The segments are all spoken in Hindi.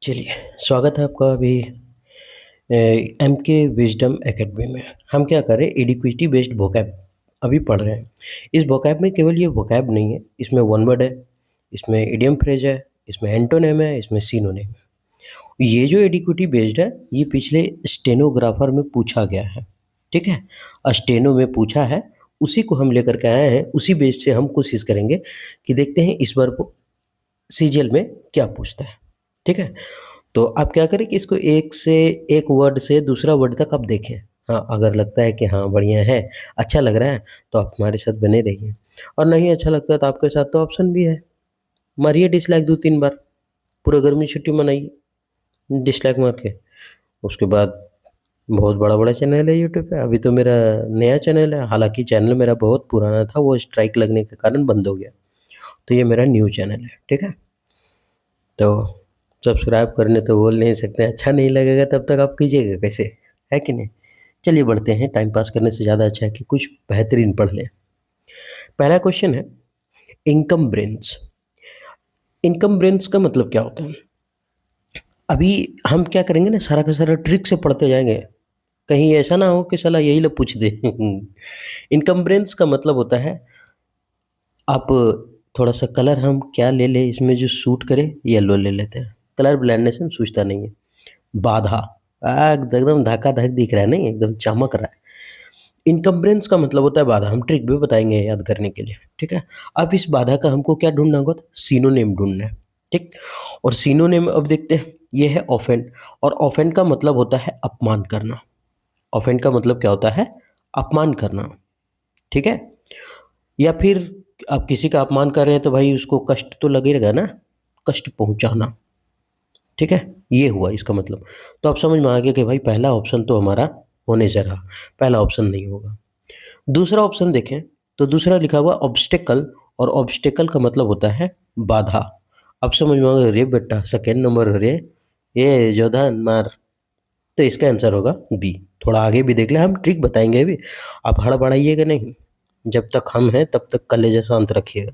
चलिए, स्वागत है आपका अभी एम के विज़डम एकेडमी में। हम क्या कर रहे हैं, एडिक्विटी बेस्ड वोकैब अभी पढ़ रहे हैं। इस वोकैब में केवल ये वोकैब नहीं है, इसमें वन वर्ड है, इसमें इडियम फ्रेज है, इसमें एंटोनिम है, इसमें सिनोनिम है। ये जो एडिक्विटी बेस्ड है, ये पिछले स्टेनोग्राफर में पूछा गया है, ठीक है? स्टेनो में पूछा है, उसी को हम लेकर के आए हैं। उसी बेस से हम कोशिश करेंगे कि देखते हैं इस बार को सीजीएल में क्या पूछता है, ठीक है? तो आप क्या करें कि इसको एक वर्ड से दूसरा वर्ड तक आप देखें। हाँ, अगर लगता है कि हाँ, बढ़िया है, अच्छा लग रहा है, तो आप हमारे साथ बने रहिए और नहीं अच्छा लगता है तो आपके साथ तो ऑप्शन भी है। मारिए डिसलाइक 2-3 बार, पूरा गर्मी छुट्टी मनाइए डिसलाइक मार के। उसके बाद बहुत बड़ा-बड़ा चैनल है यूट्यूब पे, अभी तो मेरा नया चैनल है, हालाँकि चैनल मेरा बहुत पुराना था, वो स्ट्राइक लगने के कारण बंद हो गया। तो ये मेरा न्यू चैनल है, ठीक है? तो सब्सक्राइब करने तो बोल नहीं सकते, अच्छा नहीं लगेगा तब तक आप कीजिएगा कैसे, है कि नहीं? चलिए बढ़ते हैं, टाइम पास करने से ज़्यादा अच्छा है कि कुछ बेहतरीन पढ़ लें। पहला क्वेश्चन है, इनकम ब्रेन्स। इनकम ब्रेन्स का मतलब क्या होता है? अभी हम क्या करेंगे ना, सारा का सारा ट्रिक से पढ़ते जाएँगे, कहीं ऐसा ना हो कि साला यही लोग पूछ दे। इनकम ब्रेन्स का मतलब होता है, आप थोड़ा-सा कलर हम क्या ले लें इसमें जो सूट करे, येलो ले लेते हैं। कलर ब्लाइंडनेस में सूझता नहीं है। बाधा, एकदम धका-धक दिख रहा है नहीं, एकदम चमक रहा है। इनकम्बरेंस का मतलब होता है बाधा, हम ट्रिक भी बताएँगे याद करने के लिए, ठीक है? अब इस बाधा का हमको क्या ढूँढना होगा? सिनोनिम ढूँढना है, ठीक? और सिनोनिम अब देखते हैं, ये है ऑफेंड और ऑफेंड का मतलब होता है अपमान करना। ऑफेंड का मतलब क्या होता है? अपमान करना, ठीक है? या फिर आप किसी का अपमान कर रहे हैं तो भाई उसको कष्ट तो लगेगा ना, कष्ट पहुँचाना, ठीक है? ये हुआ इसका मतलब। तो अब समझ में आ गया कि भाई पहला ऑप्शन तो हमारा होने से रहा, पहला ऑप्शन नहीं होगा। दूसरा ऑप्शन देखें, तो दूसरा लिखा हुआ ऑब्स्टेकल और ऑब्स्टेकल का मतलब होता है बाधा। अब समझ में आ गया, अरे बेटा सेकंड नंबर अरे, ये जोधान मार। तो इसका आंसर होगा बी। थोड़ा आगे भी देख लें, हम ट्रिक बताएँगे अभी, आप हड़बड़ाइएगा नहीं। जब तक हम हैं तब तक कलेजा शांत रखिएगा,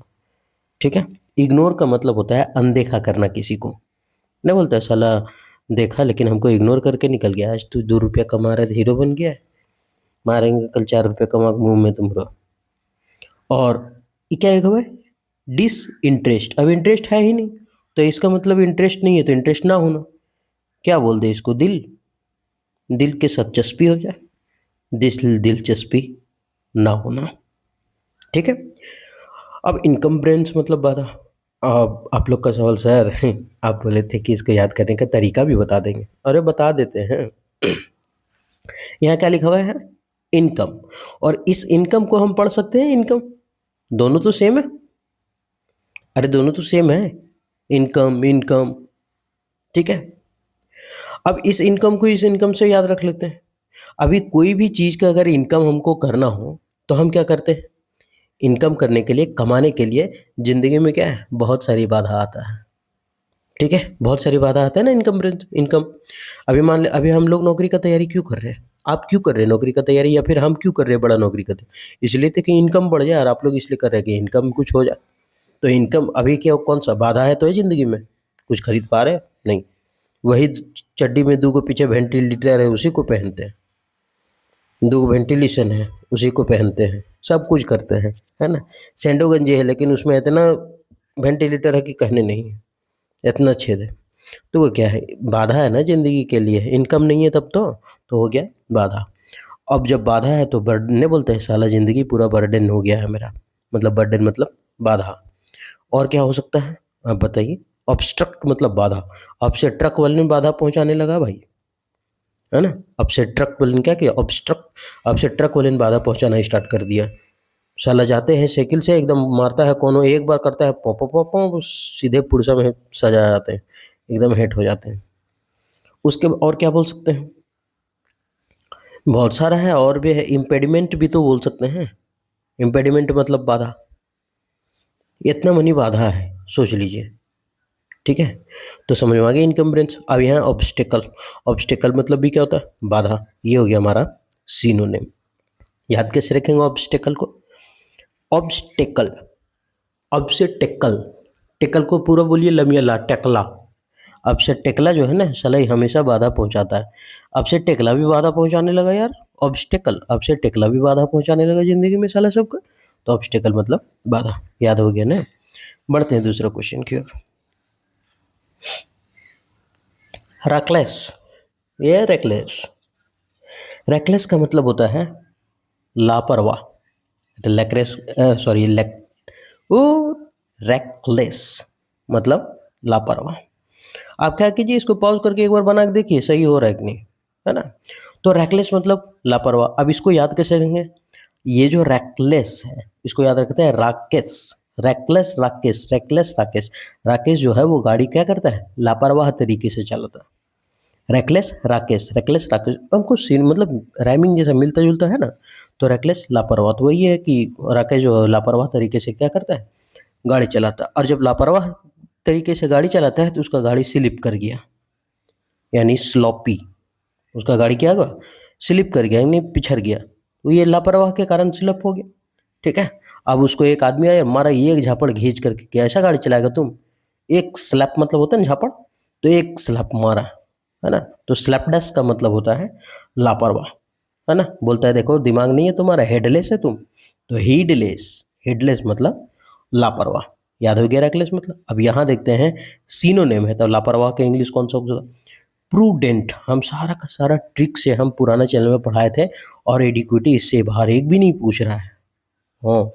ठीक है? इग्नोर का मतलब होता है अनदेखा करना किसी को। नहीं बोलता है साला देखा लेकिन हमको इग्नोर करके निकल गया, आज तू 2 रुपया कमा रहा है तो हीरो बन गया है, मारेंगे कल 4 रुपये कमा के मुँह में तुमको। और ये क्या लिखा हुआ है? डिसइंटरेस्ट, अब इंटरेस्ट है ही नहीं, तो इसका मतलब इंटरेस्ट नहीं है तो इंटरेस्ट ना होना। क्या बोल दें इसको? दिल, दिल के साथ चस्पी हो जाए, दिलचस्पी ना होना, ठीक है? अब इनकम्प्रेंस मतलब बाधा। अब आप लोग का सवाल सर, आप बोले थे कि इसको याद करने का तरीका भी बता देंगे। अरे बता देते हैं। यहाँ क्या लिखा हुआ है? इनकम। और इस इनकम को हम पढ़ सकते हैं इनकम, दोनों तो सेम है। अरे दोनों तो सेम है, इनकम इनकम, ठीक है? अब इस इनकम को इस इनकम से याद रख लेते हैं। अभी कोई भी चीज़ का अगर इनकम हमको करना हो तो हम क्या करते हैं? इनकम करने के लिए, कमाने के लिए ज़िंदगी में क्या है, बहुत सारी बाधा आता है, ठीक है? बहुत सारी बाधा आता है ना इनकम। अभी मान लें, अभी हम लोग नौकरी का तैयारी क्यों कर रहे हैं? आप क्यों कर रहे हैं नौकरी का तैयारी, या फिर हम क्यों कर रहे हैं बड़ा नौकरी का इसलिए तो कि इनकम बढ़ जाए, और आप लोग इसलिए कर रहे हैं कि इनकम कुछ हो जाए। तो इनकम अभी क्या, कौन सा बाधा है तो है ज़िंदगी में? कुछ खरीद पा रहे हैं? नहीं। वही चड्डी में 2 गो पीछे वेंटिलेटर है, उसी को पहनते हैं। 2 वेंटिलेशन है, उसी को पहनते हैं, सब कुछ करते हैं, है ना? सैंडो गंजी है लेकिन उसमें इतना वेंटिलेटर है कि कहने नहीं है, इतना छेद है। तो वो क्या है? बाधा है ना ज़िंदगी के लिए, इनकम नहीं है तब तो हो गया बाधा। अब जब बाधा है तो बर्डन नहीं बोलते हैं, साला ज़िंदगी पूरा बर्डन हो गया है मेरा, मतलब बर्डन मतलब बाधा। और क्या हो सकता है? आप बताइए। ऑब्स्ट्रक्ट मतलब बाधा, अब से ट्रक वाले ने बाधा पहुँचाने लगा भाई, है ना? अब से ट्रक वाले ने क्या किया? ऑब्स्ट्रक्ट, अब से ट्रक वाले ने बाधा पहुँचाना स्टार्ट कर दिया। साला जाते हैं साइकिल से, एकदम मारता है कोनो, एक बार करता है पौ पौ पौ पौ, सीधे पुर्जा में सजा जाते हैं, एकदम हिट हो जाते हैं। उसके और क्या बोल सकते हैं? बहुत सारा है और भी है, इम्पेडिमेंट भी तो बोल सकते हैं। इम्पेडिमेंट मतलब बाधा, इतना मनी बाधा है, सोच लीजिए, ठीक है? तो समझ में आ गया इनकम्बरेंस। अब यहाँ ऑब्स्टेकल, ऑब्स्टेकल मतलब भी क्या होता है? बाधा। ये हो गया हमारा सिनोनिम। याद कैसे रखेंगे ऑब्स्टेकल को? ऑब्स्टेकल, अब से टेकल, टेकल को पूरा बोलिए लमिया ला, टेकला। अब से टेकला जो है ना साला, ये हमेशा बाधा पहुंचाता है। अब से टेकला भी बाधा पहुंचाने लगा यार। ऑब्स्टेकल, अब से टेकला भी बाधा पहुंचाने लगा जिंदगी में साला सबका। तो ऑब्स्टेकल मतलब बाधा, याद हो गया ना। बढ़ते हैं दूसरा क्वेश्चन की ओर। रैकलेस, ये रेकलेस, रेकलेस का मतलब होता है लापरवाह। लेकरेस, सॉरी लेक ओ रेकलेस मतलब लापरवाह। आप क्या कीजिए, इसको पॉज करके एक बार बना के देखिए सही हो रहा है कि नहीं, है ना। तो रैकलेस मतलब लापरवाह। अब इसको याद कैसे करेंगे, ये जो रैकलेस है इसको याद रखते हैं राकेश। Reckless Rakesh, reckless Rakesh. राकेश जो है वो गाड़ी क्या करता है, लापरवाह तरीके से चलाता है। रैकलेस राकेश, रैकलेस राकेश, हमको सीन मतलब राइमिंग जैसा मिलता जुलता है ना। तो रैकलेस लापरवाह, तो वही है कि राकेश जो लापरवाह तरीके से क्या करता है, गाड़ी चलाता है। और जब लापरवाह तरीके से गाड़ी चलाता है तो उसका गाड़ी स्लिप कर गया, यानी स्लॉपी। उसका गाड़ी क्या हुआ, स्लिप कर गया यानी पिछड़ गया। तो ये लापरवाह के कारण स्लिप हो गया, ठीक है। अब उसको एक आदमी आया मारा एक झापड़ घींच करके, क्या ऐसा गाड़ी चलाएगा तुम। एक स्लैप मतलब होता है ना झापड़, तो एक स्लैप मारा, है ना। तो स्लैपडेस का मतलब होता है लापरवाह, है ना। बोलता है देखो दिमाग नहीं है तुम्हारा, हेडलेस है तुम। तो हीडलेस, हेडलेस मतलब लापरवाह। याद हो गया रेकलेस मतलब। अब यहाँ देखते हैं सिनोनिम है, तो लापरवाह का इंग्लिश कौन सा होगा, प्रूडेंट। हम सारा का सारा ट्रिक से हम पुराना चैनल में पढ़ाए थे, और एडिक्विटी इससे बाहर एक भी नहीं पूछ रहा है। हाँ,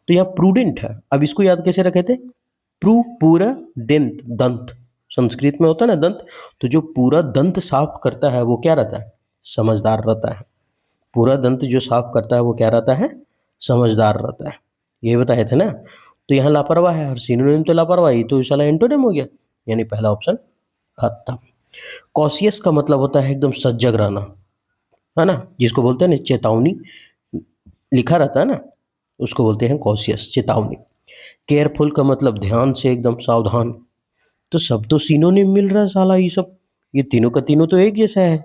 तो यहाँ प्रूडेंट है। अब इसको याद कैसे रखे थे, पूरा दंत, दंत संस्कृत में होता है ना दंत। तो जो पूरा दंत साफ करता है वो क्या रहता है, समझदार रहता है। पूरा दंत जो साफ करता है वो क्या रहता है, समझदार रहता है। ये बताए थे ना। तो यहाँ लापरवाह है, और सिनोनिम तो लापरवाही, तो साला एंटोनिम हो गया, यानी पहला ऑप्शन खत्म। कॉशियस का मतलब होता है एकदम सजग रहना, है ना। जिसको बोलते हैं ना चेतावनी लिखा रहता है ना, उसको बोलते हैं कॉशियस, चेतावनी। केयरफुल का मतलब ध्यान से, एकदम सावधान। तो सब तो सिनोनिम मिल रहा है साला, ये सब, ये तीनों का तीनों तो एक जैसा है,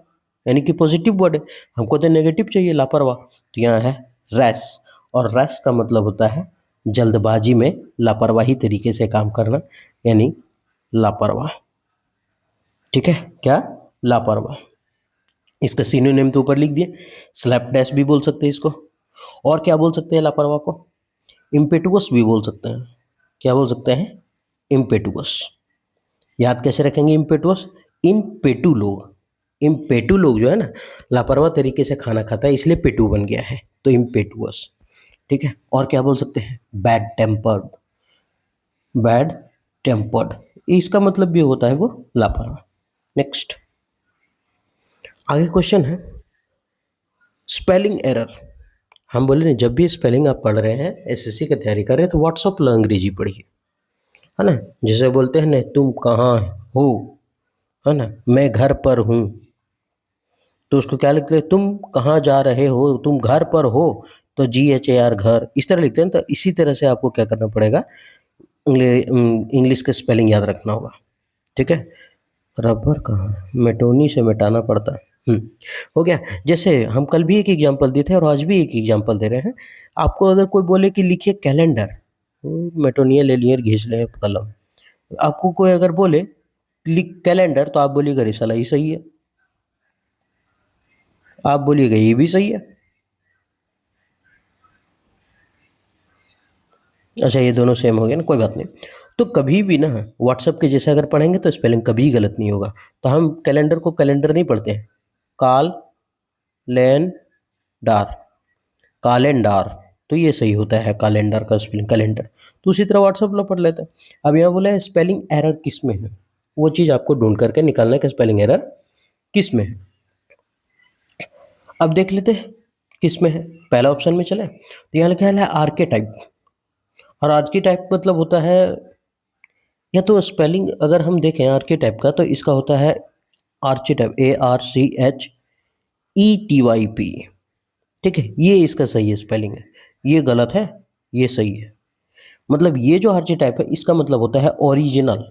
यानी कि पॉजिटिव वर्ड है। हमको तो नेगेटिव चाहिए, लापरवाह। तो यहाँ है रैश, और रैश का मतलब होता है जल्दबाजी में लापरवाही तरीके से काम करना, यानी लापरवाह, ठीक है। क्या, लापरवाह। इसका सिनोनिम तो ऊपर लिख दिए, स्लैप डैश भी बोल सकते हैं इसको। और क्या बोल सकते हैं लापरवाह को, इम्पेटुअस भी बोल सकते हैं। क्या बोल सकते हैं, इम्पेटुअस। याद कैसे रखेंगे इम्पेटुअस, इम्पेटू लोग, इम्पेटू लोग जो है ना लापरवाह तरीके से खाना खाता है, इसलिए पेटू बन गया है, तो इम्पेटुअस, ठीक है। और क्या बोल सकते हैं, बैड टेम्पर्ड, बैड टेम्पर्ड, इसका मतलब भी होता है वो लापरवाह। नेक्स्ट, आगे क्वेश्चन है स्पेलिंग एरर। हम बोले ना जब भी स्पेलिंग आप पढ़ रहे हैं, एसएससी की तैयारी कर रहे हैं, तो व्हाट्सअप पर अंग्रेजी पढ़िए, है ना। जैसे बोलते हैं ना तुम कहाँ हो, है ना, मैं घर पर हूँ, तो उसको क्या लिखते हैं, तुम कहाँ जा रहे हो, तुम घर पर हो, तो GHAR घर, इस तरह लिखते हैं। तो इसी तरह से आपको क्या करना पड़ेगा, इंग्लिश का स्पेलिंग याद रखना होगा, ठीक है। रबर कहाँ, मेटोनी से मिटाना पड़ता है। हो गया। जैसे हम कल भी एक एग्जांपल दिए थे और आज भी एक एग्जांपल दे रहे हैं। आपको अगर कोई बोले कि लिखिए कैलेंडर, मेटोनिया ले लिए घिस ले कलम। आपको कोई अगर बोले लिख कैलेंडर, तो आप बोलिएगा रे साला ये सही है, आप बोलिएगा ये भी सही है। अच्छा, ये दोनों सेम हो गए ना, कोई बात नहीं। तो कभी भी ना व्हाट्सएप के जैसे अगर पढ़ेंगे तो स्पेलिंग कभी गलत नहीं होगा। तो हम कैलेंडर को कैलेंडर नहीं पढ़ते हैं, काल लेन डार, कालेंडार, तो ये सही होता है कैलेंडर का स्पेलिंग कैलेंडर। तो उसी तरह व्हाट्सएप में पढ़ लेते हैं। अब यहाँ बोला है स्पेलिंग एरर किस में है, वो चीज़ आपको ढूंढ करके निकालना है कि स्पेलिंग एरर किस में है। अब देख लेते हैं किस में है। पहला ऑप्शन में चले, तो यहाँ लिखा है आर्केटाइप। और आर्केटाइप मतलब होता है, या तो स्पेलिंग अगर हम देखें आर्केटाइप का, तो इसका होता है आर्चीटाइप, ARCHETYP, ठीक है। ये इसका सही है स्पेलिंग है, ये गलत है, ये सही है। मतलब ये जो आर्चीटाइप है इसका मतलब होता है ओरिजिनल।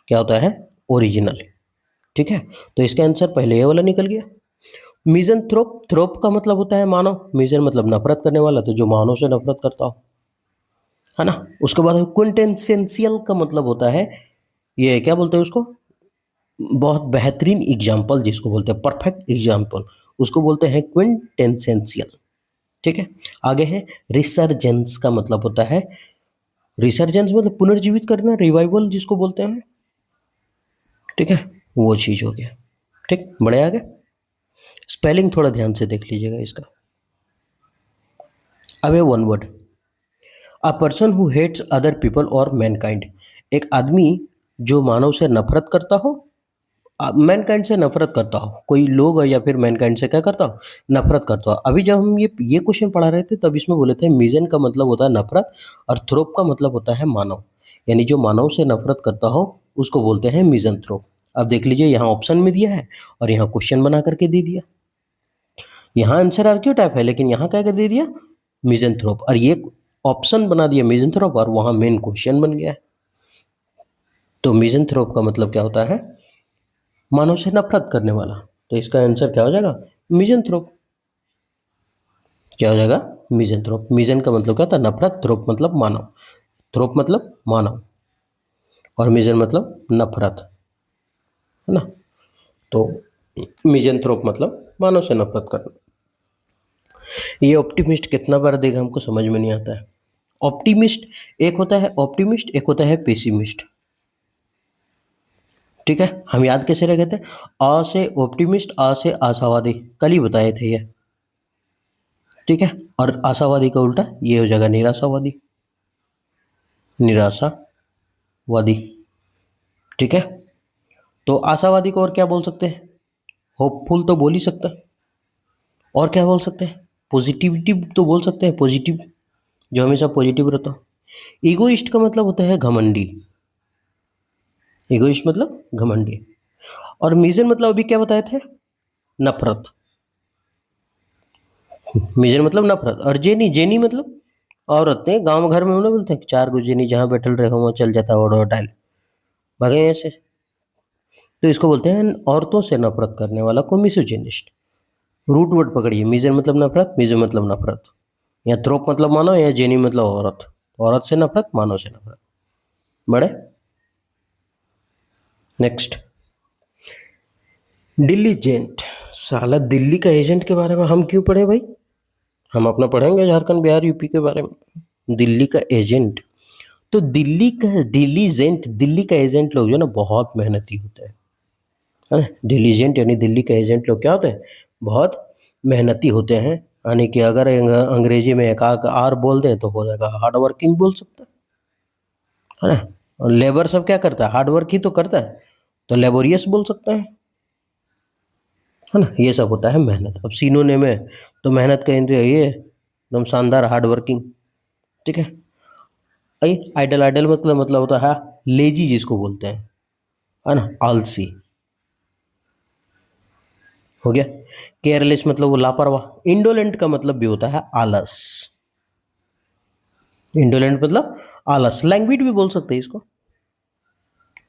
क्या होता है, ओरिजिनल, ठीक है। तो इसका आंसर पहले ये वाला निकल गया। मिजनथ्रोप, थ्रोप का मतलब होता है मानव, मिजन मतलब नफरत करने वाला, तो जो मानव से नफरत करता हो, है ना। उसके बाद क्विंटेंसेंशियल का मतलब होता है, ये क्या बोलते हैं उसको, बहुत बेहतरीन एग्जाम्पल जिसको बोलते हैं, परफेक्ट एग्जाम्पल, उसको बोलते हैं क्विंटेंसेंशियल। ठीक है। आगे है रिसर्जेंस, का मतलब होता है, रिसर्जेंस मतलब पुनर्जीवित करना, रिवाइवल जिसको बोलते हैं। ठीक है, वो चीज हो गया। ठीक, बढ़े आगे। स्पेलिंग थोड़ा ध्यान से देख लीजिएगा इसका। अब है one word, a person who hates other people और मैनकाइंड। एक आदमी जो मानव से नफरत करता हो, मैनकाइंड से नफरत करता हो, कोई लोग या फिर मैनकाइंड से क्या करता हो, नफरत करता हो। अभी जब हम ये क्वेश्चन पढ़ा रहे थे तब इसमें बोले थे मिजन का मतलब होता है नफरत, और थ्रोप का मतलब होता है मानव, यानी जो मानव से नफरत करता हो उसको बोलते हैं मिजन थ्रोप। अब देख लीजिए, यहाँ ऑप्शन में दिया है और यहाँ क्वेश्चन बना करके दे दिया। यहाँ आंसर आर क्यू टाइप है, लेकिन यहाँ क्या कर दे दिया, मिजन थ्रोप, और ये ऑप्शन बना दिया मिजन थ्रोप, और वहाँ मेन क्वेश्चन बन गया है। तो मिजन थ्रोप का मतलब क्या होता है, मानव से नफरत करने वाला। तो इसका आंसर क्या हो जाएगा, मिजन थ्रोप। क्या हो जाएगा, मिजन थ्रोप। मिजन का मतलब क्या था, नफरत, थ्रोप मतलब मानव, थ्रोप मतलब मानव, और मिजन मतलब नफरत, है ना। तो मिजन थ्रोप मतलब मानव से नफरत करना। ये ऑप्टिमिस्ट कितना बार देगा हमको समझ में नहीं आता है। ऑप्टिमिस्ट, एक होता है ऑप्टिमिस्ट, एक होता है पेसिमिस्ट। ठीक है, हम याद कैसे रखे थे, अ से ऑप्टिमिस्ट, आ से आशावादी, कल ही बताए थे ये। ठीक है, और आशावादी का उल्टा ये हो जाएगा निराशावादी, निराशावादी। ठीक है, तो आशावादी को और क्या बोल सकते हैं, होपफुल तो बोल ही सकता है, और क्या बोल सकते हैं, पॉजिटिविटी तो बोल सकते हैं, पॉजिटिव, जो हमेशा पॉजिटिव रहता हो। ईगोइस्ट का मतलब होता है घमंडी, इगोइस्ट मतलब घमंडी। और मिजन मतलब अभी क्या बताए थे, नफरत। मिजन मतलब नफरत, और जेनी, जेनी मतलब औरत ने, गांव घर में उन्हें बोलते हैं कि चार गो जेनी जहाँ बैठल रहे हो वहाँ चल जाता ओढ़ टाइल भागे ऐसे। तो इसको बोलते हैं औरतों से नफरत करने वाला को मिसोजिनिस्ट। रूट वर्ड पकड़िए, मिजन मतलब नफरत, मिजन मतलब नफरत, या थ्रोप मतलब मानव, या जेनी मतलब औरत, औरत से नफरत, मानव से नफरत। बड़े नेक्स्ट, डिलीजेंट। साला दिल्ली का एजेंट के बारे में हम क्यों पढ़े भाई, हम अपना पढ़ेंगे झारखंड बिहार यूपी के बारे में। दिल्ली का एजेंट, तो दिल्ली का डिलीजेंट, दिल्ली का एजेंट लोग जो ना बहुत मेहनती होते हैं, है ना। डिलीजेंट यानी दिल्ली का एजेंट लोग क्या होते हैं, बहुत मेहनती होते हैं। यानी कि अगर अंग्रेजी में एक आर बोल दें तो हो जाएगा हार्ड वर्किंग बोल सकता है ना। और लेबर सब क्या करता है, हार्ड वर्क ही तो करता है, तो लेबोरियस बोल सकते हैं, है ना। ये सब होता है मेहनत। अब सीनोने में तो मेहनत का इंद्रिय ये एकदम शानदार हार्ड वर्किंग। ठीक है, आइडल, आइडल मतलब होता है लेजी जिसको बोलते हैं, है ना, आलसी, हो गया। केयरलेस मतलब वो लापरवाह। इंडोलेंट का मतलब भी होता है आलस, इंडोलेंट मतलब आलस। लैंग्वेज भी बोल सकते हैं इसको,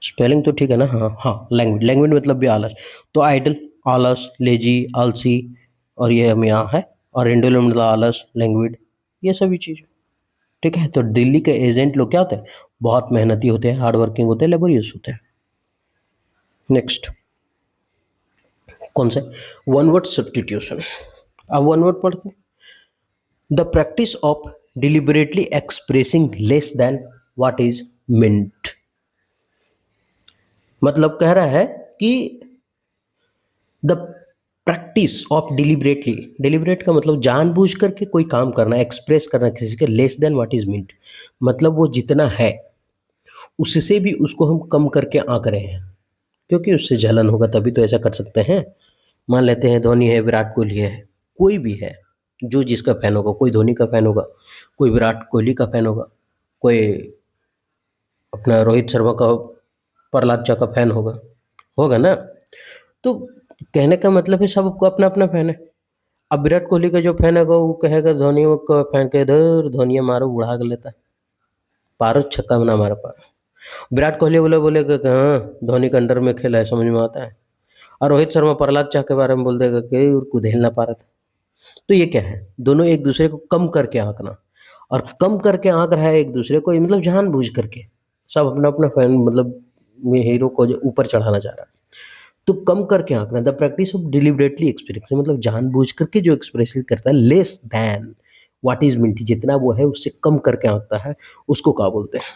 स्पेलिंग तो ठीक है ना, हाँ हाँ, लैंग्वेज, लैंग्वेज मतलब भी आलस। तो आइडल, आलस, लेजी, आलसी, और ये हम यहाँ है, और इंडोलेंट मतलब आलस, लैंग्वेज, ये सभी चीज़। ठीक है, तो दिल्ली के एजेंट लोग क्या होते हैं, बहुत मेहनती होते हैं, हार्ड वर्किंग होते हैं, लेबोरियस होते हैं। नेक्स्ट, कौन से, वन वर्ड सब्स्टिट्यूशन। अब वन वर्ड पढ़ते हैं, the practice of deliberately expressing less than what is meant. मतलब कह रहा है कि the practice of deliberately, deliberate का मतलब जानबूझ करके कोई काम करना, एक्सप्रेस करना किसी के, less than what is meant मतलब वो जितना है उससे भी उसको हम कम करके आंक रहे हैं, क्योंकि उससे जलन होगा तभी तो ऐसा कर सकते हैं। मान लेते हैं धोनी है, विराट कोहली है, कोई भी है, जो जिसका फैन होगा, कोई धोनी का फैन होगा, कोई विराट कोहली का फैन होगा, कोई अपना रोहित शर्मा का, प्रहलाद चा का फैन होगा, होगा ना। तो कहने का मतलब है सबको अपना अपना फैन है। अब विराट कोहली का जो फैन होगा वो कहेगा धोनी का फैन के इधर धोनी मारो उड़ा के लेता है, पारो छक्का ना मार पा। विराट कोहली बोलेगा कि हाँ धोनी के अंडर में खेला है, समझ में आता है। और रोहित शर्मा प्रहलाद चा के बारे में बोल देगा कि उसको झेल ना पा रहा था। तो ये क्या है, दोनों एक दूसरे को कम करके आंकना, और कम करके आंक रहा है एक दूसरे को, ये मतलब जानबूझ करके सब अपना अपना फैन मतलब हीरो को जो ऊपर चढ़ाना चाह रहा है। तो कम करके आंकना, the practice of deliberately express, मतलब जानबूझ करके जो एक्सप्रेस करता है, less than what is meant, जितना वो है उससे कम करके आंकता है, उसको क्या बोलते हैं?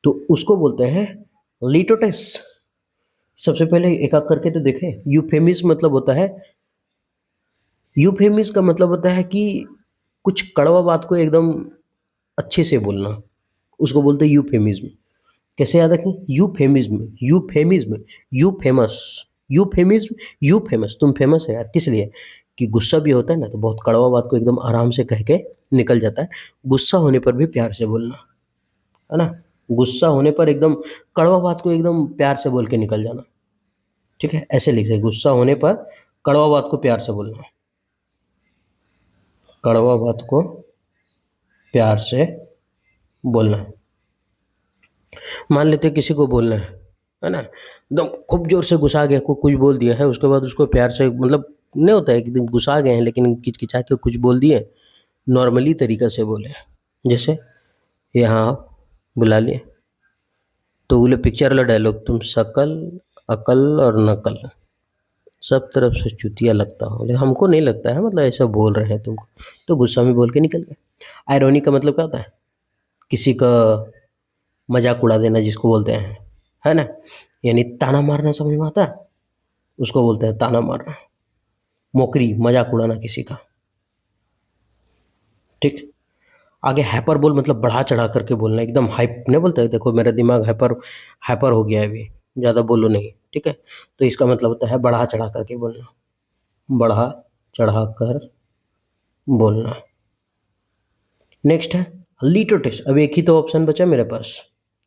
तो उसको बोलते हैं लिटोटेस। सबसे पहले एक एक करके तो देखें। यूफेमिस मतलब होता है, यूफेमिस का मतलब होता है कि कुछ कड़वा बात को एकदम अच्छे से बोलना, उसको बोलते हैं यूफेमिज्म। कैसे याद रखें? Euphemism, euphemism, you famous, euphemism, you famous, तुम फेमस है यार, किस लिए? कि गुस्सा भी होता है ना, तो बहुत कड़वा बात को एकदम आराम से कह के निकल जाता है। गुस्सा होने पर भी प्यार से बोलना, है ना? गुस्सा होने पर एकदम कड़वा बात को एकदम प्यार से बोल के निकल जाना, ठीक है? ऐसे लिखे, गुस्सा होने पर कड़वा बात को प्यार से बोलना, कड़वा बात को प्यार से बोलना। मान लेते हैं किसी को बोलना है ना? एकदम खूब जोर से गुस्सा आ गया, कुछ बोल दिया है, उसके बाद उसको प्यार से, मतलब नहीं होता है कि एकदम गुस्सा आ गए हैं लेकिन किचकिचा के कुछ बोल दिए, नॉर्मली तरीका से बोले। जैसे यहाँ बुला लिए, तो बोले पिक्चर वाला डायलॉग, तुम शकल अकल और नकल सब तरफ से चूतिया लगता हो, लेकिन हमको नहीं लगता है, मतलब ऐसा बोल रहे हैं तुमको, तो गुस्सा में बोल के निकल गए। आयरनी का मतलब क्या होता है? किसी का मजाक उड़ा देना, जिसको बोलते हैं, है ना? यानी ताना मारना, समझ में आता है? उसको बोलते हैं ताना मारना। मोकरी, मजाक उड़ाना किसी का, ठीक। आगे हाइपर बोल, मतलब बढ़ा चढ़ा करके बोलना, एकदम हाइप नहीं बोलते है, देखो मेरा दिमाग हाइपर हाइपर हो गया है अभी, ज़्यादा बोलो नहीं, ठीक है? तो इसका मतलब होता है बढ़ा चढ़ा करके बोलना, बढ़ा चढ़ा कर बोलना। नेक्स्ट है लिटोटेस। अब एक ही तो ऑप्शन बचा मेरे पास,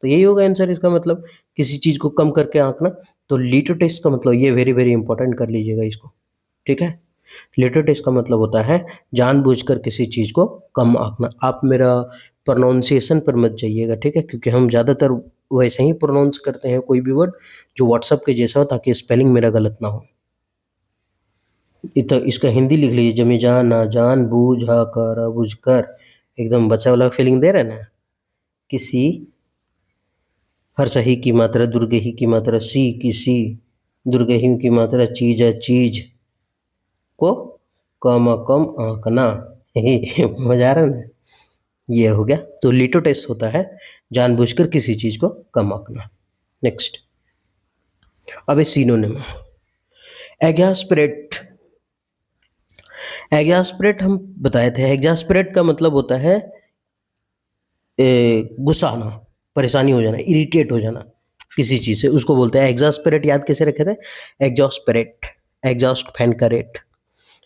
तो यही होगा आंसर इसका, मतलब किसी चीज़ को कम करके आंकना। तो लिटोटेस का मतलब, ये वेरी वेरी इंपॉर्टेंट कर लीजिएगा इसको, ठीक है? लिटोटेस का मतलब होता है जानबूझकर किसी चीज़ को कम आंकना। आप मेरा प्रोनाउंसिएशन पर मत जाइएगा, ठीक है? क्योंकि हम ज़्यादातर वैसे ही प्रोनाउंस करते हैं कोई भी वर्ड जो व्हाट्सअप के जैसा हो, ताकि स्पेलिंग मेरा गलत ना हो। तो इसका हिंदी लिख लीजिए, जमी जाना जान बूझ कर बुझ कर, एकदम बच्चा वाला फीलिंग दे रहा है ना। किसी, हर सही की मात्रा दुर्गेही की मात्रा सी, किसी दुर्गेही की मात्रा चीज है चीज को कम कम आंकना। मजा आ रहा है ना? ये हो गया। तो लिटोटेस होता है जानबूझकर किसी चीज को कम आंकना। नेक्स्ट, अब सिनोनिम, एग्जास्परेट। एग्जास्परेट हम बताए थे, एग्जास्परेट का मतलब होता है गुस्सा आना, परेशानी हो जाना, इरिटेट हो जाना किसी चीज़ से, उसको बोलते हैं एग्जास्परेट। याद कैसे रखे थे? एग्जॉस्परेट, एग्जॉस्ट फैन का रेट,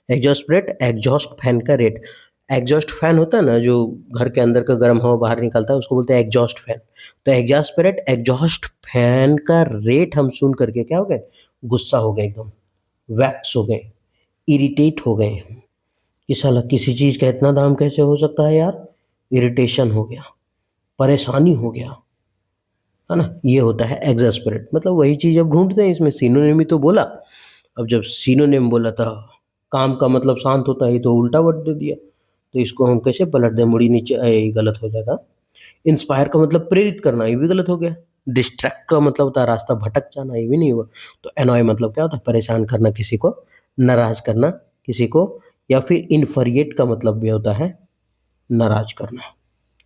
एग्जॉस्परेट, एग्जॉस्ट फैन का रेट। एग्जॉस्ट फैन होता है ना, जो घर के अंदर का गर्म हवा बाहर निकलता है, उसको बोलते हैं एग्जॉस्ट फैन। तो एग्जॉस्परेट, एग्जॉस्ट फैन का रेट हम सुन करके क्या हो गए? गुस्सा हो गए, एकदम वैक्स हो गए, इरिटेट हो गए कि साला किसी चीज़ का इतना दाम कैसे हो सकता है यार। इरिटेशन हो गया, परेशानी हो गया, है ना? ये होता है एग्जास्परेट। मतलब वही चीज़ अब ढूंढते हैं इसमें, सिनोनिम ही तो बोला। अब जब सिनोनिम बोला था, काम का मतलब शांत होता है, तो उल्टा वर्ड दे दिया, तो इसको हम कैसे पलट दें? मुड़ी नीचे, ये गलत हो जाएगा। इंस्पायर का मतलब प्रेरित करना, ये भी गलत हो गया। डिस्ट्रैक्ट का मतलब होता है रास्ता भटक जाना, ये भी नहीं हुआ। तो एनॉय मतलब क्या होता है? परेशान करना किसी को, नाराज करना किसी को, या फिर इन्फरिएट का मतलब भी होता है नाराज करना,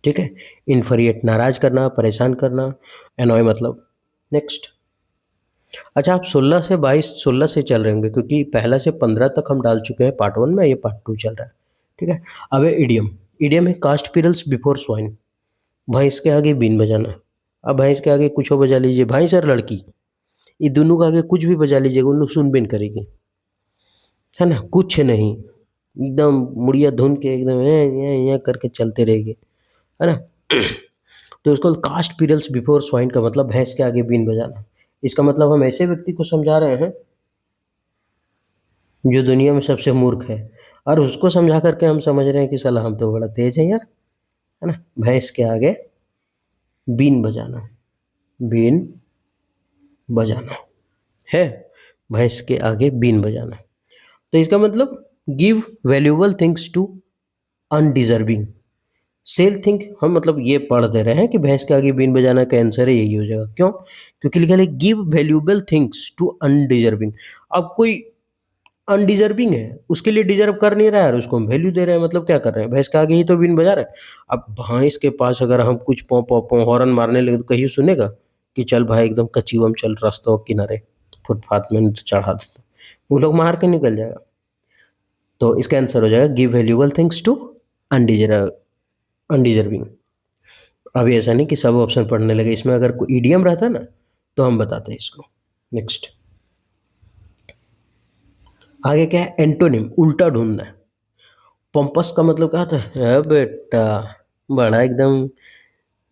ठीक है? इन्फरिएट नाराज करना, परेशान करना, एनॉय मतलब। नेक्स्ट, अच्छा आप 16 से 22, 16 से चल रहे होंगे, क्योंकि पहला से 15 तक हम डाल चुके हैं पार्ट 1 में, ये पार्ट 2 चल रहा है, ठीक है? अब है इडियम। इडियम है कास्ट पिरल्स बिफोर स्वाइन, भैंस के आगे बीन बजाना। अब भैंस के आगे कुछ हो बजा लीजिए, भैंस और लड़की, ये दोनों के आगे कुछ भी बजा लीजिएगा, उन लोग सुन बिन करेगी, है ना? कुछ नहीं, एकदम मुड़िया धुन के एकदम ये करके चलते रहेगी, है ना? तो उसको कास्ट पिरल्स बिफोर स्वाइन का मतलब भैंस के आगे बीन बजाना। इसका मतलब हम ऐसे व्यक्ति को समझा रहे हैं जो दुनिया में सबसे मूर्ख है, और उसको समझा करके हम समझ रहे हैं कि साला हम तो बड़ा तेज है यार, है ना? भैंस के आगे बीन बजाना, बीन बजाना है, भैंस के आगे बीन बजाना। तो इसका मतलब give valuable things to undeserving, sell think हम मतलब ये पढ़ दे रहे हैं कि भैंस के आगे बीन बजाना का आंसर है, यही हो जाएगा। क्यों? क्योंकि लिखा है give valuable things to undeserving. अब कोई अनडिजर्विंग है, उसके लिए डिजर्व कर नहीं रहा है और उसको हम वैल्यू दे रहे हैं, मतलब क्या कर रहे हैं, भैंस के आगे ही तो बीन बजा रहे हैं। अब भैंस के पास अगर हम कुछ पौ पौ पौ हॉर्न मारने लगे तो कहीं सुनेगा कि चल भाई एकदम कच्ची चल रास्तों के किनारे फुटपाथ में चढ़ा देता, वो लोग मार के निकल जाएगा। तो इसका आंसर हो जाएगा give valuable things to undeserving. अभी ऐसा नहीं कि सब ऑप्शन पढ़ने लगे, इसमें अगर कोई ईडीएम रहता ना तो हम बताते हैं इसको। नेक्स्ट आगे क्या है, एंटोनिम, उल्टा ढूंढना है। पंपस का मतलब क्या होता है बेटा, बड़ा एकदम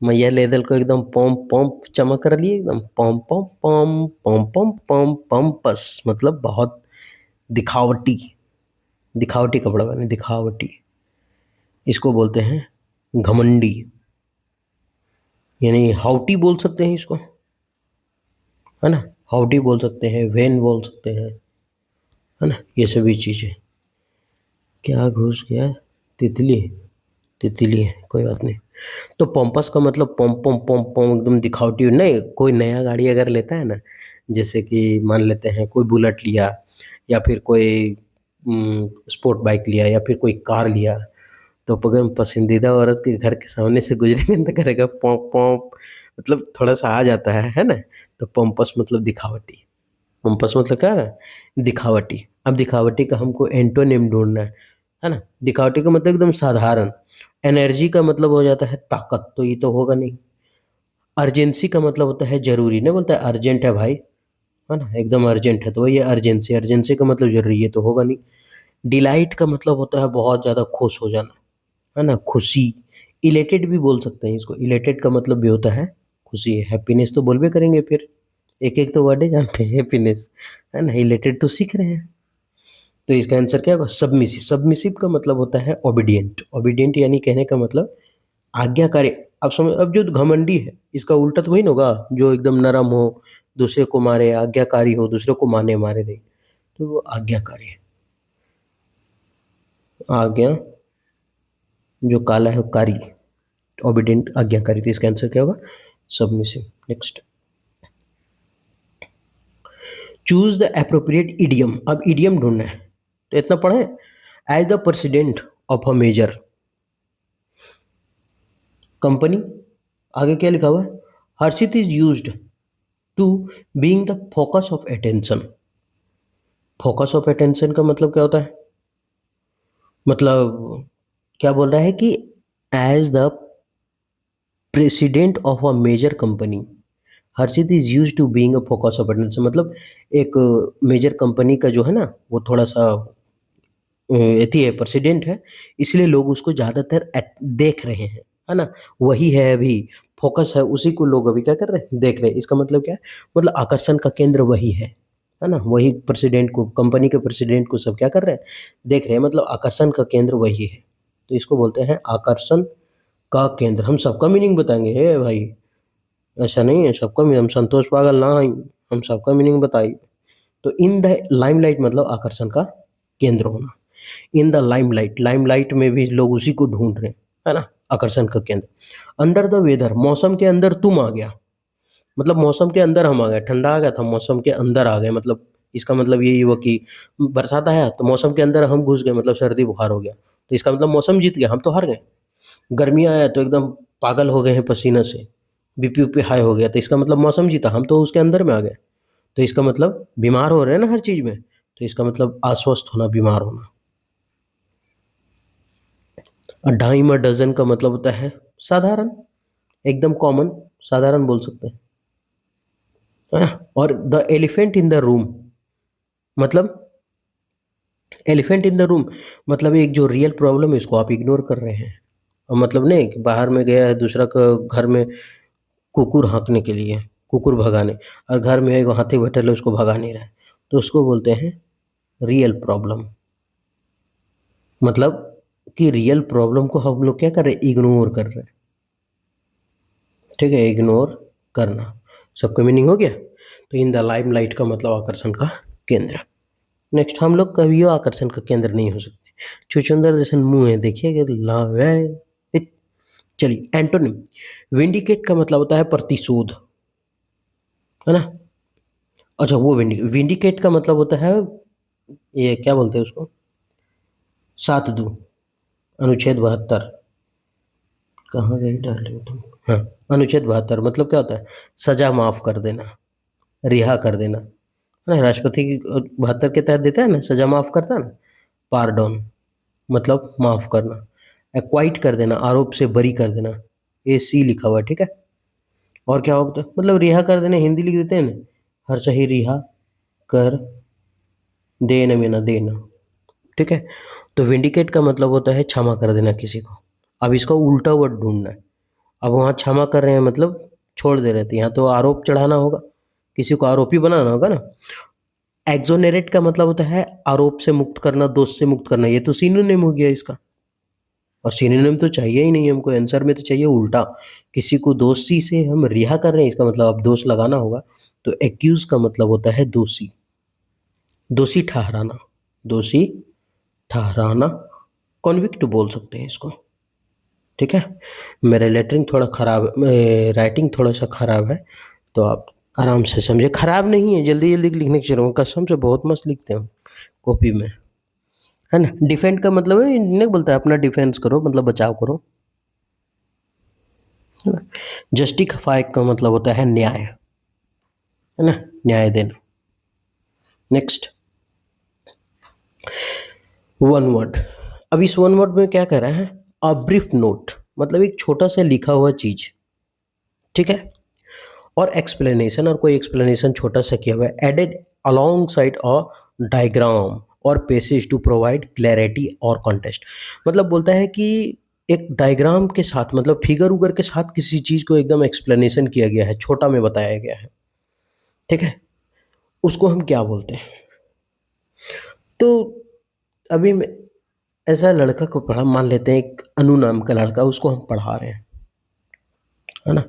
मैया लेदल को एकदम पंप पंप चमक कर लिए, एकदम पम पम पम पम पम पम पंपस मतलब बहुत दिखावटी, दिखावटी कपड़ा पहने, दिखावटी। इसको बोलते हैं घमंडी, यानी हाउटी बोल सकते हैं इसको, है ना, हाउटी बोल सकते हैं, वेन बोल सकते हैं, है ना, ये सभी चीज़ें। क्या घुस गया, तितली, तितली है, कोई बात नहीं। तो पंपस का मतलब पम पम पम पम एकदम दिखावटी नहीं। कोई नया गाड़ी अगर लेता है ना, जैसे कि मान लेते हैं कोई बुलेट लिया या फिर कोई स्पोर्ट बाइक लिया या फिर कोई कार लिया, तो अगर पसंदीदा औरत के घर के सामने से गुजरेंगे तो करेगा पॉप पॉप, मतलब थोड़ा सा आ जाता है ना। तो पंपस मतलब दिखावटी, पंपस मतलब क्या है, दिखावटी। अब दिखावटी का हमको एंटोनिम ढूंढना है ना। दिखावटी का मतलब एकदम साधारण। एनर्जी का मतलब हो जाता है ताकत, तो ये तो होगा नहीं। अर्जेंसी का मतलब होता है जरूरी, नहीं बोलता है अर्जेंट है भाई, है ना, एकदम अर्जेंट है, तो वही है अर्जेंसी। अर्जेंसी का मतलब जरूरी, ये तो होगा नहीं। डिलाइट का मतलब होता है बहुत ज़्यादा खुश हो जाना, है ना, खुशी। इलेटेड भी बोल सकते हैं इसको, इलेटेड का मतलब भी होता है खुशी। हैप्पीनेस तो बोलबे करेंगे फिर, एक एक तो वर्ड ही जानते हैं, हैप्पीनेस, है ना, इलेटेड तो सीख रहे हैं। तो इसका आंसर क्या होगा, सबमिसिव। सबमिसिव का मतलब होता है ओबीडियंट। ओबीडियंट यानी कहने का मतलब आज्ञाकारी। अब समझ, अब जो घमंडी है इसका उल्टा तो वही ना होगा, जो एकदम नरम हो, दूसरे को मारे, आज्ञाकारी हो, दूसरे को माने मारे नहीं, तो वो आज्ञाकारी है। आज्ञा, जो काला है वो कारी, ओबीडियंट आज्ञाकारी। तो इसका आंसर क्या होगा, submissive. Next, choose the appropriate idiom. अब इडियम ढूंढना है, तो इतना पढ़े, as the president of a major company. आगे क्या लिखा हुआ है, Harshit is used to being the focus of attention. Focus of attention का मतलब क्या होता है, मतलब क्या बोल रहा है कि as the president of a major company Harshit is use to being a focus of attention, मतलब एक मेजर कंपनी का जो है ना वो थोड़ा सा एथी है, प्रेसिडेंट है, इसलिए लोग उसको ज़्यादातर देख रहे हैं, है ना। वही है अभी, फोकस है, उसी को लोग अभी क्या कर रहे हैं, देख रहे हैं। इसका मतलब क्या है, मतलब आकर्षण का केंद्र वही है ना। वही प्रेसिडेंट को, कंपनी के प्रेसिडेंट को सब क्या कर रहे हैं, देख रहे हैं, मतलब आकर्षण का केंद्र वही है। तो इसको बोलते हैं आकर्षण का केंद्र। हम सबका मीनिंग बताएंगे हे भाई, ऐसा नहीं है सबका मीनिंग, हम संतोष पागल ना आई, हम सबका मीनिंग बताइए। तो इन द लाइमलाइट मतलब आकर्षण का केंद्र होना। इन द लाइमलाइट, लाइमलाइट में भी लोग उसी को ढूंढ रहे हैं, है ना, आकर्षण का केंद्र। अंडर द वेदर, मौसम के अंदर तुम आ गया, मतलब मौसम के अंदर हम आ गए, ठंडा आ गया था मौसम के अंदर आ गए, मतलब इसका मतलब यही हुआ कि बरसात आया तो मौसम के अंदर हम घुस गए, मतलब सर्दी बुखार हो गया, तो इसका मतलब मौसम जीत गया, हम तो हार गए। गर्मी आया तो एकदम पागल हो गए हैं पसीने से, बीपी उपी हाई हो गया, तो इसका मतलब मौसम जीता, हम तो उसके अंदर में आ गए। तो इसका मतलब बीमार हो रहे हैं ना हर चीज़ में, तो इसका मतलब अस्वस्थ होना, बीमार होना। और डाइम और डजन का मतलब होता है साधारण, एकदम कॉमन, साधारण बोल सकते हैं, है ना। और the elephant in the room मतलब, एलिफेंट इन द रूम मतलब एक जो रियल प्रॉब्लम है इसको आप इग्नोर कर रहे हैं। और मतलब नहीं कि बाहर में गया है दूसरा का घर में कुकुर हाँकने के लिए, कुकुर भगाने, और घर में एक हाथी बैठे उसको भगा नहीं रहा है, तो उसको बोलते हैं रियल प्रॉब्लम। मतलब कि रियल प्रॉब्लम को हम लोग क्या कर रहे हैं, इग्नोर कर रहे हैं। ठीक है, इग्नोर करना। सबका मीनिंग हो गया। तो इन द लाइम लाइट का मतलब आकर्षण का केंद्र। नेक्स्ट, हम लोग कभी आकर्षण का केंद्र नहीं हो सकते। छुछुंदर जैसे मुंह है, देखिए कि लाभ है, चलिए एंटोनिम, विंडिकेट का मतलब होता है प्रतिशोध, है ना। अच्छा वो विंडिकेट का मतलब होता है, ये क्या बोलते हैं उसको, 7(2) अनुच्छेद 72, कहाँ गई डार्लिंग तुम। हाँ, अनुच्छेद 72 मतलब क्या होता है, सजा माफ कर देना, रिहा कर देना, है ना। राष्ट्रपति की 72 के तहत देता है ना, सजा माफ करता है ना, पार्डोन मतलब माफ करना, एक्वाइट कर देना, आरोप से बरी कर देना, ए सी लिखा हुआ है, ठीक है। और क्या होता है, मतलब रिहा कर देना, हिंदी लिख देते हैं ना, हर सही रिहा कर देना में ना देना, ठीक है। तो विंडिकेट का मतलब होता है क्षमा कर देना किसी को। अब इसका उल्टा वर्ड ढूंढना है। अब वहाँ क्षमा कर रहे हैं मतलब छोड़ दे रहे थे, यहाँ तो आरोप चढ़ाना होगा, किसी को आरोपी बनाना होगा ना। एक्सोनेरेट का मतलब होता है आरोप से मुक्त करना, दोष से मुक्त करना, ये तो सिनोनिम हो गया इसका। और सिनोनिम तो चाहिए ही नहीं हमको, आंसर में तो चाहिए उल्टा। किसी को दोषी से हम रिहा कर रहे हैं, इसका मतलब अब दोष लगाना होगा। तो एक्यूज का मतलब होता है दोषी, दोषी ठहराना, दोषी ठहराना, कॉन्विक्ट बोल सकते हैं इसको, ठीक है। मेरा लेटरिंग थोड़ा ख़राब, राइटिंग थोड़ा सा ख़राब है, तो आप आराम से समझे। ख़राब नहीं है, जल्दी जल्दी लिखने की जरूरत, कसम से बहुत मस्त लिखते हैं कॉपी में, है ना। डिफेंड का मतलब है, नहीं बोलता है अपना डिफेंस करो, मतलब बचाव करो, है ना। जस्टिफाई का मतलब होता है न्याय, है ना, न्याय देना। Next, one word. अब इस वन वर्ड में क्या कह रहा है, अ ब्रीफ नोट मतलब एक छोटा सा लिखा हुआ चीज, ठीक है। और एक्सप्लेनेशन, और कोई एक्सप्लेनेशन छोटा सा किया हुआ है, added alongside a diagram और पेसेज टू प्रोवाइड क्लैरिटी और कॉन्टेस्ट। मतलब बोलता है कि एक डायग्राम के साथ, मतलब फिगर उगर के साथ किसी चीज़ को एकदम एक्सप्लेनेशन किया गया है, छोटा में बताया गया है, ठीक है, उसको हम क्या बोलते हैं। तो अभी मैं ऐसा लड़का को पढ़ा, मान लेते हैं एक अनु नाम का लड़का, उसको हम पढ़ा रहे हैं, है ना।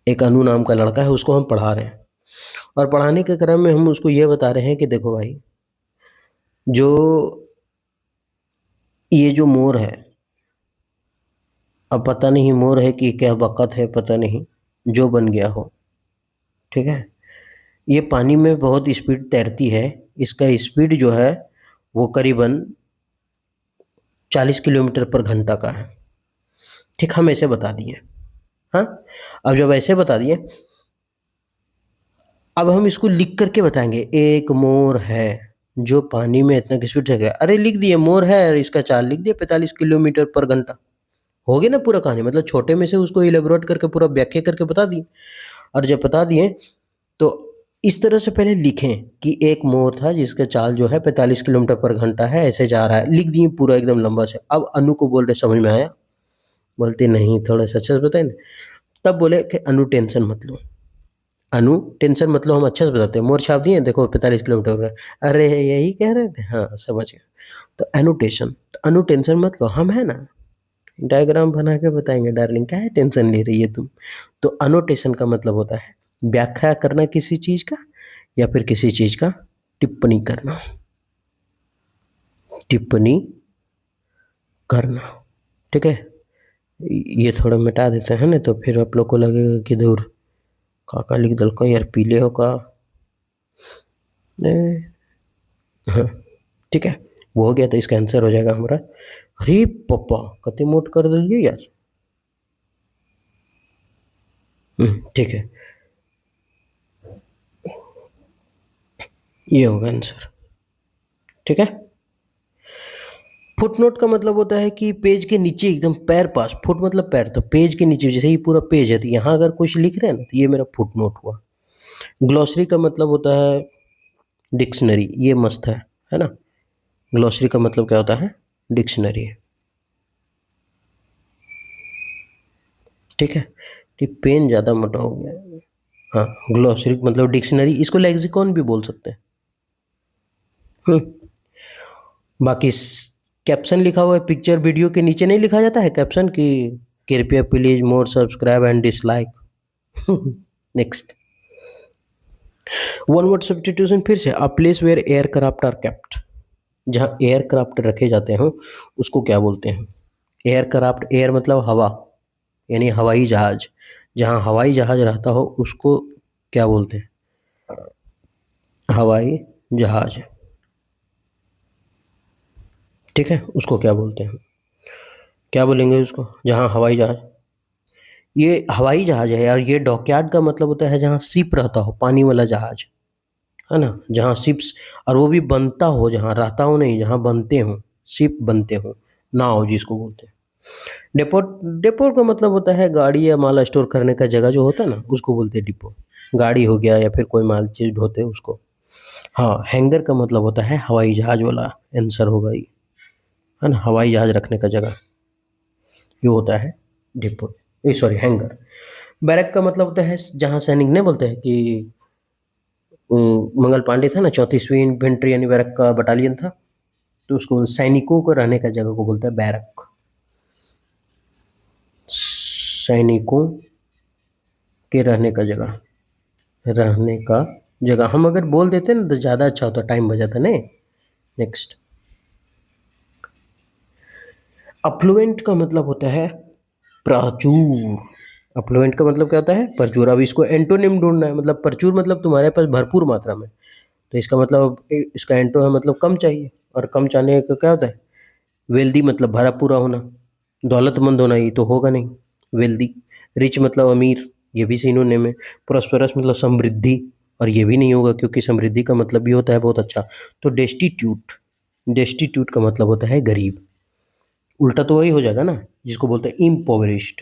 एक अनु नाम का लड़का है, उसको हम पढ़ा रहे हैं, और पढ़ाने के क्रम में हम उसको ये बता रहे हैं कि देखो भाई, जो ये जो मोर है, अब पता नहीं मोर है कि क्या बकत है, पता नहीं, जो बन गया हो, ठीक है। ये पानी में बहुत स्पीड तैरती है, इसका स्पीड जो है वो करीबन 40 किलोमीटर पर घंटा का है, ठीक, हम ऐसे बता दिए। हाँ, अब जब ऐसे बता दिए, अब हम इसको लिख करके बताएंगे, एक मोर है जो पानी में इतना की स्पीड से गया, अरे लिख दिए मोर है, इसका चाल लिख दिया 45 किलोमीटर पर घंटा, हो गया ना पूरा कहानी। मतलब छोटे में से उसको इलेबोरेट करके पूरा व्याख्या करके बता दिए। और जब बता दिए तो इस तरह से पहले लिखें कि एक मोर था जिसका चाल जो है 45 किलोमीटर पर घंटा है, ऐसे जा रहा है, लिख दिए पूरा एकदम लंबा से। अब अनु को बोल रहे समझ में आया, बोलते नहीं थोड़ा सा अच्छे से बताए ना। तब बोले कि अनु टेंशन मत लो, अनु टेंशन मतलब हम अच्छे से बताते हैं, मोर छाप दिए देखो 45 किलोमीटर पर, अरे यही कह रहे थे, हाँ समझ गए। तो एनोटेशन, तो अनु टेंशन मत लो, हम है ना, डायग्राम बना के बताएंगे डार्लिंग, क्या है टेंशन ले रही है तुम। तो अनोटेशन का मतलब होता है व्याख्या करना किसी चीज़ का, या फिर किसी चीज़ का टिप्पणी करना, टिप्पणी करना, ठीक है। ये थोड़ा मिटा देते हैं ना, तो फिर आप लोग को लगेगा कि दूर काका लिख दल को यार, पीले हो का, हाँ ठीक है, वो हो गया। तो इसका आंसर हो जाएगा हमारा, अरे पप्पा कते मोट कर दिए यार, ठीक है, ये होगा आंसर, ठीक है। फुटनोट का मतलब होता है कि पेज के नीचे एकदम पैर पास, फुट मतलब पैर, तो पेज के नीचे, जैसे ही पूरा पेज है तो यहाँ अगर कुछ लिख रहे हैं ना, तो ये मेरा फुटनोट हुआ। ग्लॉसरी का मतलब होता है डिक्शनरी, ये मस्त है ना। ग्लॉसरी का मतलब क्या होता है, डिक्शनरी, ठीक है। कि पेन ज़्यादा मोटा हो गया है। हाँ, ग्लॉसरी मतलब डिक्शनरी, इसको लेक्सिकॉन भी बोल सकते हैं। बाकी कैप्शन लिखा हुआ है पिक्चर वीडियो के नीचे, नहीं लिखा जाता है कैप्शन कि कृपया please more subscribe and dislike. Next, one word substitution फिर से, a place where aircraft are kept, जहाँ एयरक्राफ्ट रखे जाते हैं उसको क्या बोलते हैं। एयरक्राफ्ट, एयर मतलब हवा, यानी हवाई जहाज। जहाँ हवाई जहाज रहता हो उसको क्या बोलते हैं? हवाई जहाज। ठीक है, उसको क्या बोलते हैं? क्या बोलेंगे उसको? जहाँ हवाई जहाज, ये हवाई जहाज है यार। ये डॉकयार्ड का मतलब होता है जहाँ शिप रहता हो, पानी वाला जहाज, है ना, जहाँ शिप्स, और वो भी बनता हो, जहाँ रहता हो नहीं, जहाँ बनते हो, शिप बनते हो, नाव जिसको बोलते हैं। डेपोट, डेपोट का मतलब होता है गाड़ी या माल स्टोर करने का जगह जो होता है ना, उसको बोलते हैं डिपो। गाड़ी हो गया या फिर कोई माल चीज ढोते हैं उसको। हाँ, हैंगर का मतलब होता है हवाई जहाज वाला आंसर होगा ये, है ना, हवाई जहाज रखने का जगह, ये होता है डिपो, ये सॉरी हैंगर। बैरक का मतलब होता है जहाँ सैनिक ने बोलते हैं कि मंगल पांडे था ना, 34वीं इन्फेंट्री यानी बैरक का बटालियन था, तो उसको सैनिकों को रहने का जगह को बोलता है बैरक। सैनिकों के रहने का जगह, रहने का जगह हम अगर बोल देते ना तो ज़्यादा अच्छा होता, टाइम बचाता नहीं। नेक्स्ट, अफ्लुएंट का मतलब होता है प्रचुर। अफ्लुएंट का मतलब क्या होता है? प्रचुर। अब इसको एंटोनिम ढूंढना है, मतलब प्रचुर मतलब तुम्हारे पास भरपूर मात्रा में, तो इसका मतलब इसका एंटो है मतलब कम चाहिए, और कम चाहने का क्या होता है? वेल्दी मतलब भरा पूरा होना, दौलतमंद होना, ये तो होगा नहीं वेल्दी। रिच मतलब अमीर, ये भी सिनोनिम है। प्रोस्पेरस मतलब समृद्धि, और ये भी नहीं होगा क्योंकि समृद्धि का मतलब भी होता है बहुत अच्छा। तो डेस्टिट्यूट, डेस्टिट्यूट का मतलब होता है गरीब। उल्टा तो वही हो जाएगा ना, जिसको बोलते हैं इम्पोवरिश्ड।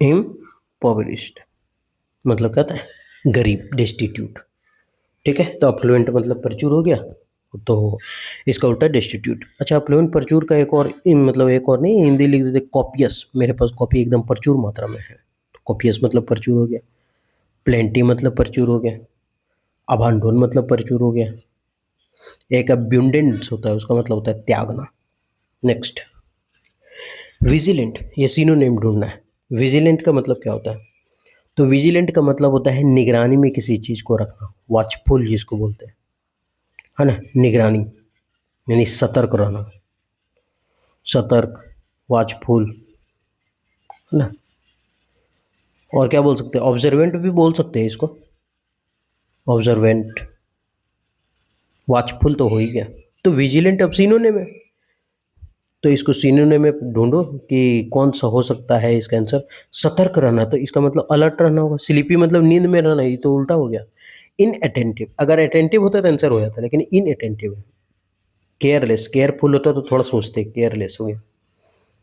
इम्पोवरिश्ड मतलब क्या होता है? गरीब, डेस्टिट्यूट। ठीक है, तो अफ्लुएंट मतलब प्रचुर हो गया, तो इसका उल्टा डेस्टिट्यूट। अच्छा, अफ्लुएंट प्रचुर का एक और मतलब एक और नहीं, हिंदी लिख देते कॉपियस। मेरे पास कॉपी एकदम प्रचुर मात्रा में है, तो कॉपियस मतलब प्रचुर हो गया। प्लेंटी मतलब प्रचुर हो गया। अभांडोन मतलब प्रचुर हो गया। एक अब्यूंडेंस होता है, उसका मतलब होता है त्यागना। नेक्स्ट, विजिलेंट, ये सिनोनिम ढूंढना है। विजिलेंट का मतलब क्या होता है? तो विजिलेंट का मतलब होता है निगरानी में किसी चीज को रखना, वॉचफुल जिसको बोलते हैं, है ना, निगरानी यानी सतर्क रहना, सतर्क, वॉचफुल, है ना। और क्या बोल सकते हैं? ऑब्जर्वेंट भी बोल सकते हैं इसको, ऑब्जर्वेंट। वॉचफुल तो हो ही गया, तो विजिलेंट अब सिनोनिम है, तो इसको सिनोनिम में ढूंढो कि कौन सा हो सकता है इसका आंसर। सतर्क रहना, तो इसका मतलब अलर्ट रहना होगा। स्लीपी मतलब नींद में रहना, ये तो उल्टा हो गया। इनअटेंटिव, अगर अटेंटिव होता तो आंसर हो जाता, लेकिन इनअटेंटिव है। केयरलेस, केयरफुल होता तो थोड़ा सोचते, केयरलेस हो गया।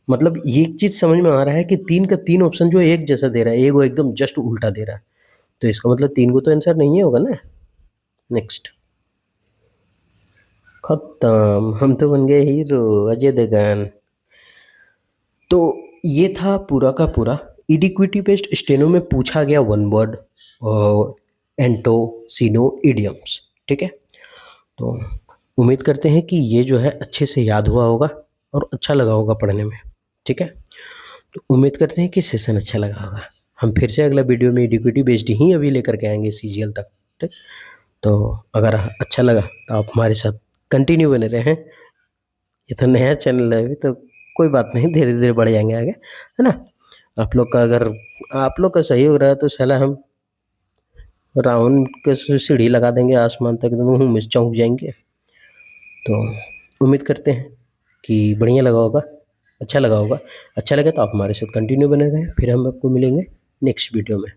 मतलब ये एक चीज समझ में आ रहा है कि तीन का तीन ऑप्शन जो एक जैसा दे रहा है, एक वो एकदम जस्ट उल्टा दे रहा है, तो इसका मतलब तीन को तो आंसर नहीं होगा ना। नेक्स्ट, खत्म, हम तो बन गए हीरो, अजय देवगन। तो ये था पूरा का पूरा इडिक्विटी बेस्ड स्टेनो में पूछा गया वन वर्ड एंटो सिनो इडियम्स। ठीक है, तो उम्मीद करते हैं कि ये जो है अच्छे से याद हुआ होगा और अच्छा लगा होगा पढ़ने में। ठीक है, तो उम्मीद करते हैं कि सेशन अच्छा लगा होगा। हम फिर से अगला वीडियो में इडिक्विटी बेस्ड ही अभी लेकर के आएंगे सीजीएल तक। ठीक, तो अगर अच्छा लगा तो आप हमारे साथ कंटिन्यू बने रहें। ये तो नया चैनल है अभी, तो कोई बात नहीं, धीरे धीरे बढ़ जाएंगे आगे, है ना। आप लोग का अगर आप लोग का सहयोग रहा तो साला हम राउंड के सीढ़ी लगा देंगे आसमान तक, एकदम मुँह में चौंक जाएंगे। तो उम्मीद करते हैं कि बढ़िया लगा होगा, अच्छा लगा होगा। अच्छा लगे तो आप हमारे साथ कंटिन्यू बने रहें, फिर हम आपको मिलेंगे नेक्स्ट वीडियो में।